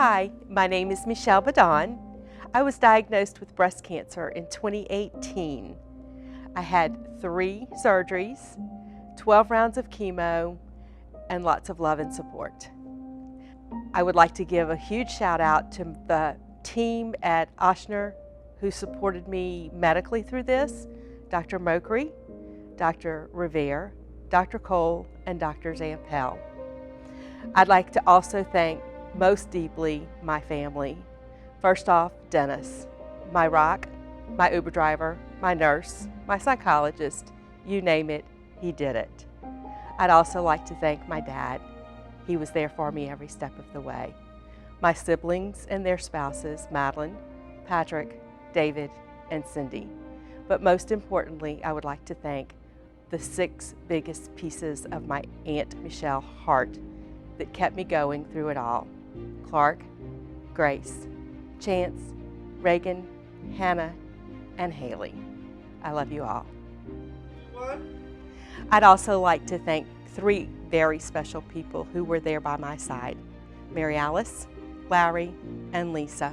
Hi, my name is Michelle Badon. I was diagnosed with breast cancer in 2018. I had 3 surgeries, 12 rounds of chemo, and lots of love and support. I would like to give a huge shout out to the team at Ochsner who supported me medically through this, Dr. Mokri, Dr. Revere, Dr. Cole, and Dr. Zampel. I'd like to also thank most deeply my family. First off, Dennis, my rock, my Uber driver, my nurse, my psychologist, you name it, he did it. I'd also like to thank my dad. He was there for me every step of the way. My siblings and their spouses, Madeline, Patrick, David, and Cindy. But most importantly, I would like to thank the 6 biggest pieces of my Aunt Michelle heart that kept me going through it all. Clark, Grace, Chance, Reagan, Hannah, and Haley. I love you all. I'd also like to thank 3 very special people who were there by my side. Mary Alice, Larry, and Lisa.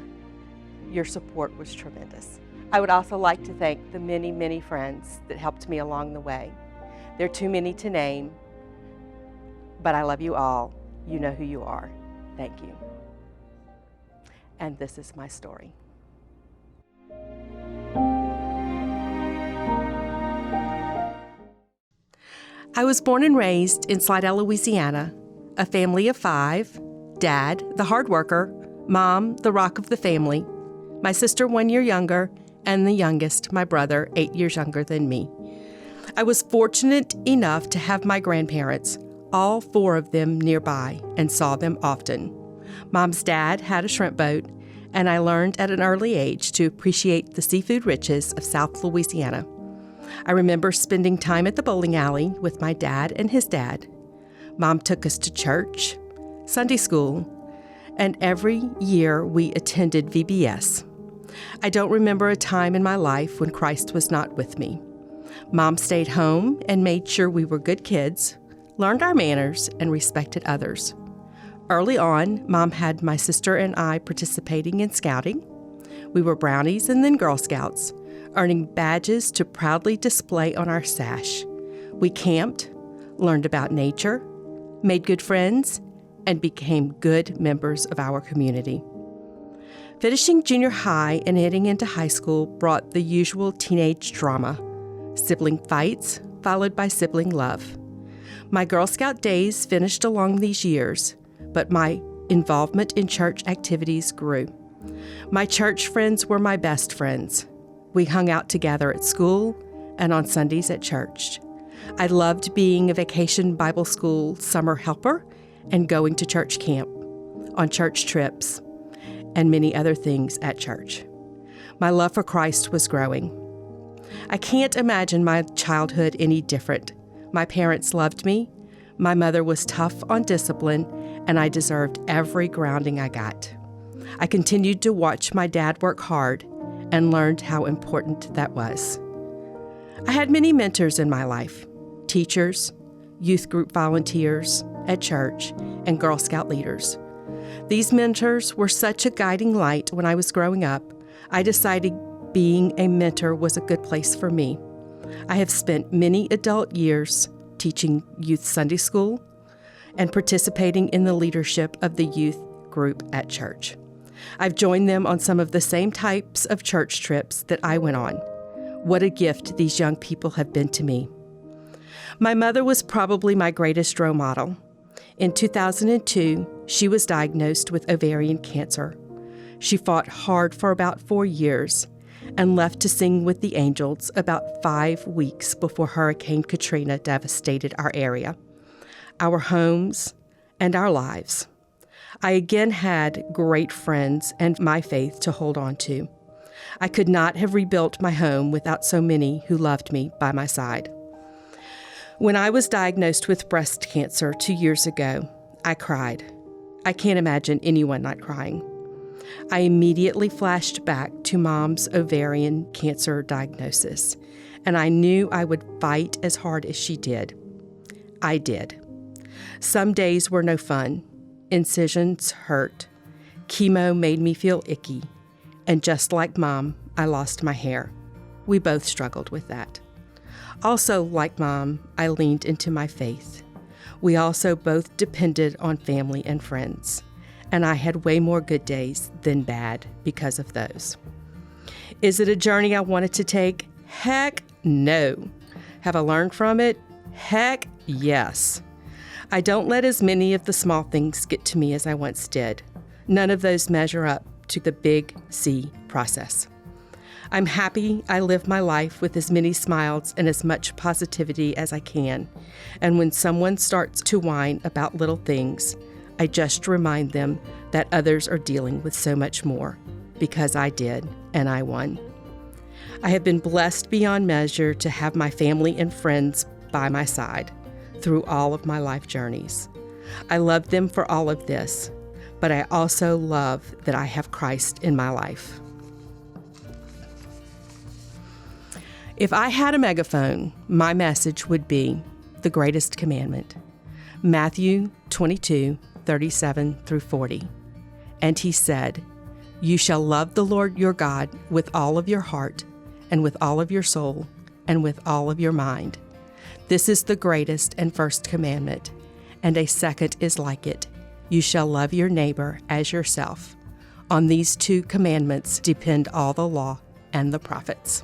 Your support was tremendous. I would also like to thank the many, many friends that helped me along the way. There are too many to name, but I love you all. You know who you are. Thank you. And this is my story. I was born and raised in Slidell, Louisiana, a family of 5, Dad, the hard worker, Mom, the rock of the family, my sister 1 year younger, and the youngest, my brother, 8 years younger than me. I was fortunate enough to have my grandparents, all 4 of them nearby, and saw them often. Mom's dad had a shrimp boat, and I learned at an early age to appreciate the seafood riches of South Louisiana. I remember spending time at the bowling alley with my dad and his dad. Mom took us to church, Sunday school, and every year we attended VBS. I don't remember a time in my life when Christ was not with me. Mom stayed home and made sure we were good kids, learned our manners, and respected others. Early on, Mom had my sister and I participating in scouting. We were Brownies and then Girl Scouts, earning badges to proudly display on our sash. We camped, learned about nature, made good friends, and became good members of our community. Finishing junior high and heading into high school brought the usual teenage drama, sibling fights followed by sibling love. My Girl Scout days finished along these years, but my involvement in church activities grew. My church friends were my best friends. We hung out together at school and on Sundays at church. I loved being a vacation Bible school summer helper and going to church camp, on church trips, and many other things at church. My love for Christ was growing. I can't imagine my childhood any different. My parents loved me, my mother was tough on discipline, and I deserved every grounding I got. I continued to watch my dad work hard and learned how important that was. I had many mentors in my life, teachers, youth group volunteers at church, and Girl Scout leaders. These mentors were such a guiding light when I was growing up. I decided being a mentor was a good place for me. I have spent many adult years teaching youth Sunday school and participating in the leadership of the youth group at church. I've joined them on some of the same types of church trips that I went on. What a gift these young people have been to me. My mother was probably my greatest role model. In 2002, she was diagnosed with ovarian cancer. She fought hard for about 4 years and left to sing with the angels about 5 weeks before Hurricane Katrina devastated our area, our homes, and our lives. I again had great friends and my faith to hold on to. I could not have rebuilt my home without so many who loved me by my side. When I was diagnosed with breast cancer 2 years ago, I cried. I can't imagine anyone not crying. I immediately flashed back to Mom's ovarian cancer diagnosis, and I knew I would fight as hard as she did. I did. Some days were no fun. Incisions hurt. Chemo made me feel icky, and just like Mom, I lost my hair. We both struggled with that. Also, like Mom, I leaned into my faith. We also both depended on family and friends, and I had way more good days than bad because of those. Is it a journey I wanted to take? Heck no. Have I learned from it? Heck yes. I don't let as many of the small things get to me as I once did. None of those measure up to the big C process. I'm happy I live my life with as many smiles and as much positivity as I can. And when someone starts to whine about little things, I just remind them that others are dealing with so much more, because I did, and I won. I have been blessed beyond measure to have my family and friends by my side through all of my life journeys. I love them for all of this, but I also love that I have Christ in my life. If I had a megaphone, my message would be the greatest commandment, Matthew 22:37-40. And he said, "You shall love the Lord your God with all of your heart and with all of your soul and with all of your mind. This is the greatest and first commandment, and a second is like it. You shall love your neighbor as yourself. On these two commandments depend all the law and the prophets."